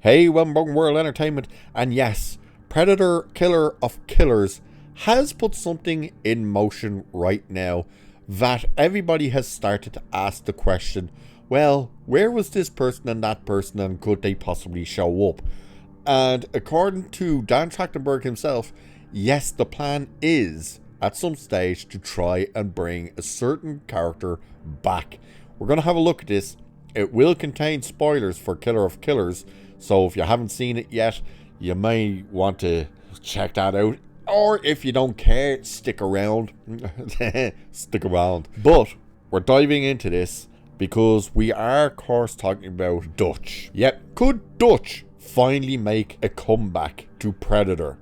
Hey, welcome World Entertainment, and yes, Predator Killer of Killers has put something in motion right now that everybody has started to ask the question, well, where was this person and could they possibly show up? And according to Dan Tractenberg himself, yes, the plan is at some stage to try and bring a certain character back. We're going to have a look at this. It will contain spoilers for Killer of Killers, so if you haven't seen it yet, you may want to check that out. Or if you don't care, stick around. Stick around. But we're diving into this because we are, of course, talking about Dutch. Yep, could Dutch finally make a comeback to Predator?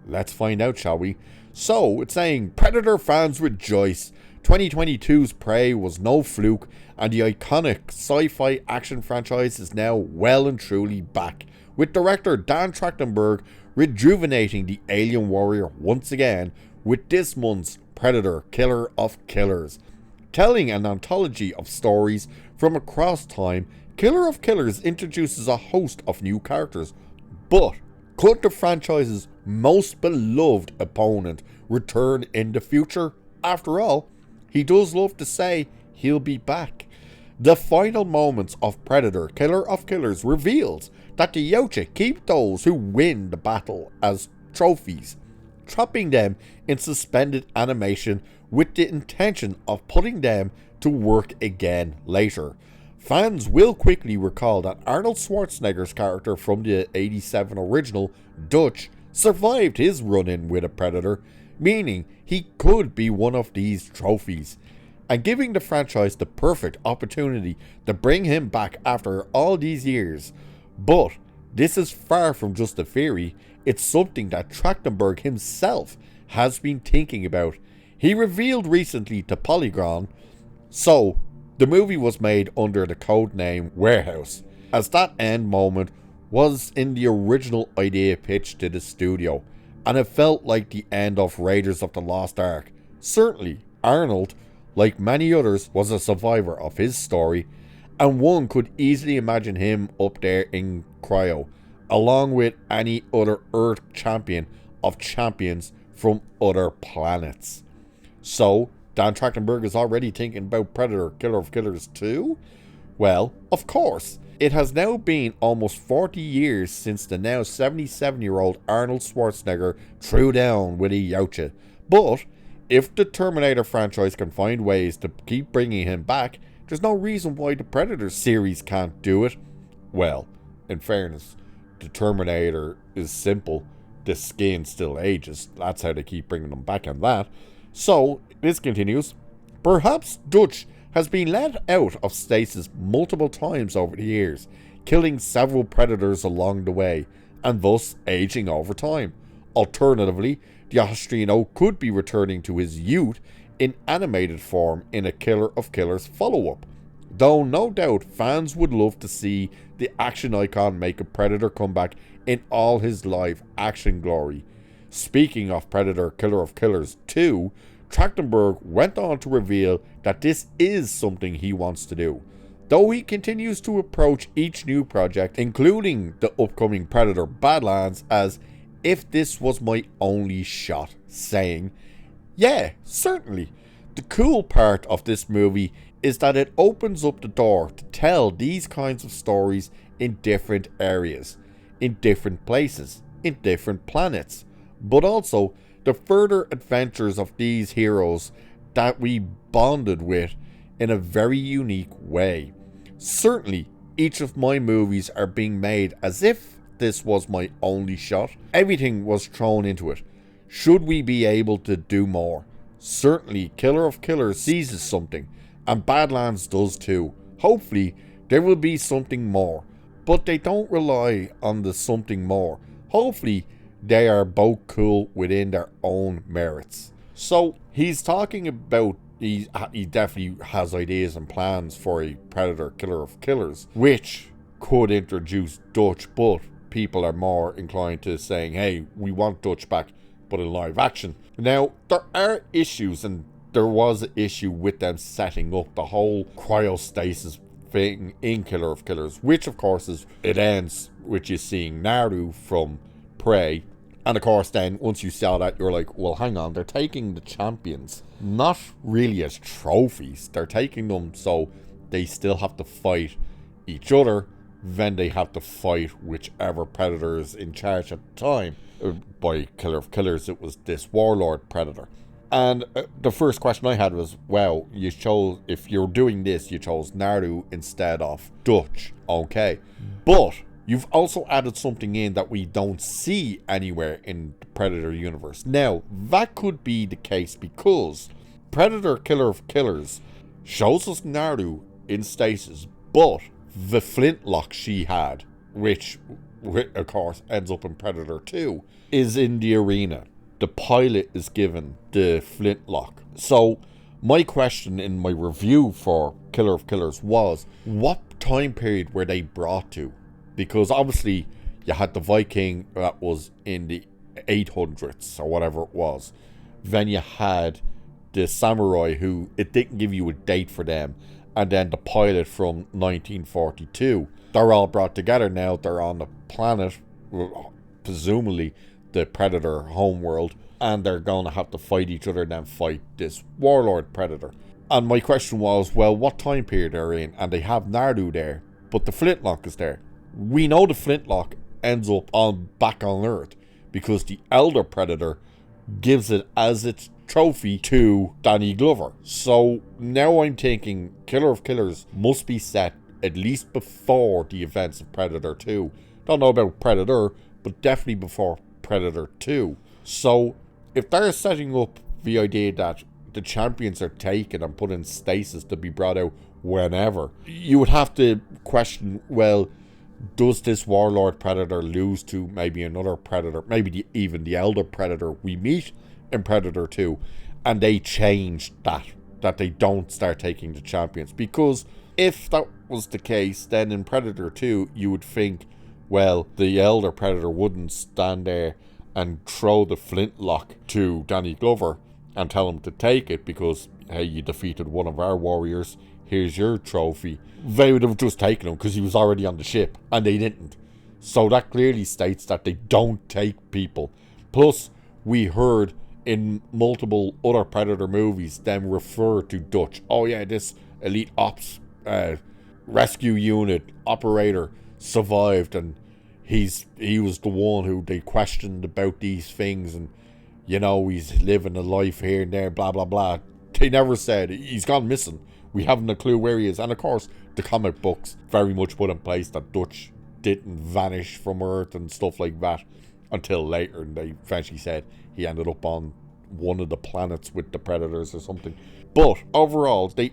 Let's find out, shall we? So, it's saying, Predator fans rejoice. 2022's Prey was no fluke, and the iconic sci-fi action franchise is now well and truly back, with director Dan Tractenberg rejuvenating the alien warrior once again with this month's Predator Killer of Killers. Telling an anthology of stories from across time, Killer of Killers introduces a host of new characters, but could the franchise's most beloved opponent return in the future? After all, he does love to say he'll be back. The final moments of Predator Killer of Killers reveals that the Yautja keep those who win the battle as trophies, trapping them in suspended animation with the intention of putting them to work again later. Fans will quickly recall that Arnold Schwarzenegger's character from the 87 original, Dutch, survived his run-in with a Predator, meaning he could be one of these trophies, and giving the franchise the perfect opportunity to bring him back after all these years. But this is far from just a theory, it's something that Trachtenberg himself has been thinking about. He revealed recently to Polygon, so the movie was made under the codename Warehouse, as that end moment was in the original idea pitch to the studio, and it felt like the end of Raiders of the Lost Ark. Certainly, Arnold, like many others, was a survivor of his story, and one could easily imagine him up there in Cryo, along with any other Earth champion of champions from other planets. So, Dan Trachtenberg is already thinking about Predator Killer of Killers 2? Well, of course. It has now been almost 40 years since the now 77-year-old Arnold Schwarzenegger threw down with a Yautja. But if the Terminator franchise can find ways to keep bringing him back, there's no reason why the Predator series can't do it. Well, in fairness, the Terminator is simple. The skin still ages. That's how they keep bringing them back on that. So, this continues. Perhaps Dutch has been let out of stasis multiple times over the years, killing several predators along the way, and thus aging over time. Alternatively, the Austrian oak could be returning to his youth in animated form in a Killer of Killers follow-up. Though no doubt fans would love to see the action icon make a Predator comeback in all his live action glory. Speaking of Predator Killer of Killers 2, Trachtenberg went on to reveal that this is something he wants to do, though he continues to approach each new project, including the upcoming Predator Badlands, as if this was my only shot, saying, yeah, certainly. The cool part of this movie is that it opens up the door to tell these kinds of stories in different areas, in different places, in different planets, but also the further adventures of these heroes that we bonded with in a very unique way. Certainly, each of my movies are being made as if this was my only shot. Everything was thrown into it. Should we be able to do more? Certainly, Killer of Killers seizes something, and Badlands does too. Hopefully, there will be something more, but they don't rely on the something more. Hopefully, they are both cool within their own merits. So, he's talking about he definitely has ideas and plans for a Predator Killer of Killers, which could introduce Dutch, but people are more inclined to saying, hey, we want Dutch back, but in live action. Now, there are issues, and there was an issue with them setting up the whole Cryostasis thing in Killer of Killers, which of course is, it ends with you seeing Naru from Prey. And of course then, once you saw that, you're like, well, hang on, they're taking the champions not really as trophies. They're taking them so they still have to fight each other. Then they have to fight whichever predator is in charge at the time. By Killer of Killers, it was this warlord predator. And the first question I had was, well, you chose, if you're doing this, you chose Naru instead of Dutch. Okay. But you've also added something in that we don't see anywhere in the Predator universe. Now, that could be the case because Predator Killer of Killers shows us Naru in stasis, but the flintlock she had, which of course ends up in Predator 2, is in the arena. The pilot is given the flintlock. So my question in my review for Killer of Killers was, what time period were they brought to? Because obviously you had the Viking that was in the 800s or whatever it was. Then you had the samurai who, it didn't give you a date for them. And then the pilot from 1942. They're all brought together now. They're on the planet, presumably the Predator homeworld. And they're going to have to fight each other and then fight this warlord Predator. And my question was, well, what time period they're in? And they have Naru there, but the flintlock is there. We know the flintlock ends up back on Earth because the Elder Predator gives it as its trophy to Danny Glover. So now I'm thinking Killer of Killers must be set at least before the events of Predator 2. Don't know about Predator, but definitely before Predator 2. So if they're setting up the idea that the champions are taken and put in stasis to be brought out whenever, you would have to question, well, does this warlord predator lose to maybe another predator, maybe even the elder predator we meet in Predator 2, and they change that they don't start taking the champions? Because if that was the case, then in Predator 2 you would think, well, the elder predator wouldn't stand there and throw the flintlock to Danny Glover and tell him to take it because, hey, you defeated one of our warriors, here's your trophy. They would have just taken him because he was already on the ship, and they didn't. So that clearly states that they don't take people. Plus, we heard in multiple other Predator movies them refer to Dutch. Oh yeah, this elite ops rescue unit operator survived, and he was the one who they questioned about these things, and you know, he's living a life here and there, blah blah blah. They never said he's gone missing. We haven't a clue where he is. And of course, the comic books very much put in place that Dutch didn't vanish from Earth and stuff like that until later, and they eventually said he ended up on one of the planets with the Predators or something. But overall, they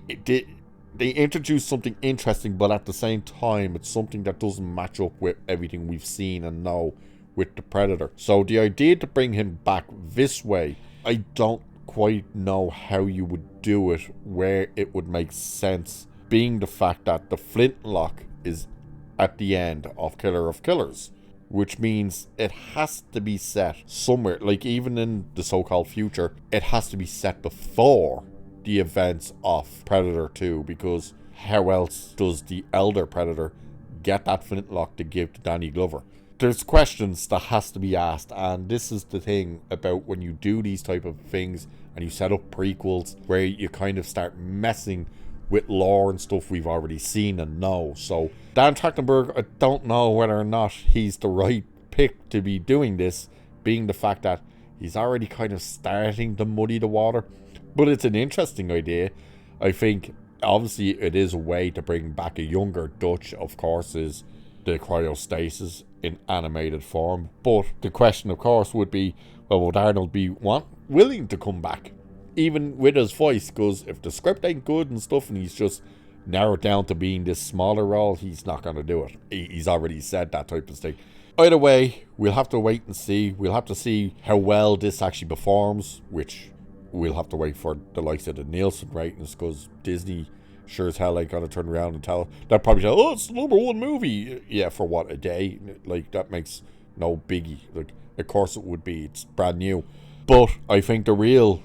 introduced something interesting, but at the same time, it's something that doesn't match up with everything we've seen and know with the Predator. So the idea to bring him back this way, I don't quite know how you would do it, where it would make sense, being the fact that the flintlock is at the end of Killer of Killers, which means it has to be set somewhere, like even in the so-called future, it has to be set before the events of Predator 2, because how else does the Elder Predator get that flintlock to give to Danny Glover? There's questions that has to be asked, and this is the thing about when you do these type of things and you set up prequels where you kind of start messing with lore and stuff we've already seen and know. So Dan Tractenberg, I don't know whether or not he's the right pick to be doing this, being the fact that he's already kind of starting to muddy the water. But it's an interesting idea. I think obviously it is a way to bring back a younger Dutch, of course, is the cryostasis in animated form. But the question, of course, would be, well, would Arnold be willing to come back, even with his voice? Because if the script ain't good and stuff, and he's just narrowed down to being this smaller role, he's not going to do it. He's already said that type of thing. Either way, we'll have to wait and see. We'll have to see how well this actually performs, which we'll have to wait for the likes of the Nielsen ratings, because Disney sure as hell ain't gonna turn around and tell. They'll probably say, oh, it's the #1 movie. Yeah, for what, a day? Like, that makes no biggie. Like, of course it would be. It's brand new. But I think the real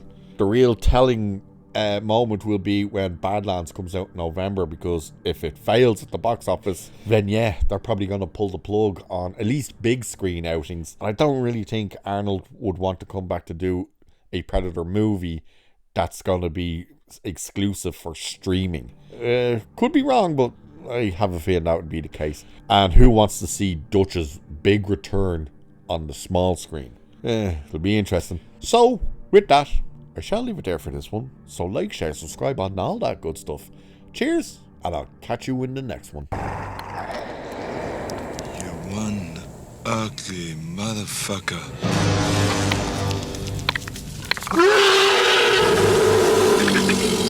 telling moment will be when Badlands comes out in November, because if it fails at the box office, then yeah, they're probably going to pull the plug on at least big screen outings. I don't really think Arnold would want to come back to do a Predator movie that's going to be exclusive for streaming. Could be wrong, but I have a feeling that would be the case. And who wants to see Dutch's big return on the small screen? It'll be interesting. So, with that, I shall leave it there for this one. So like, share, subscribe and all that good stuff. Cheers, and I'll catch you in the next one. You one ugly motherfucker.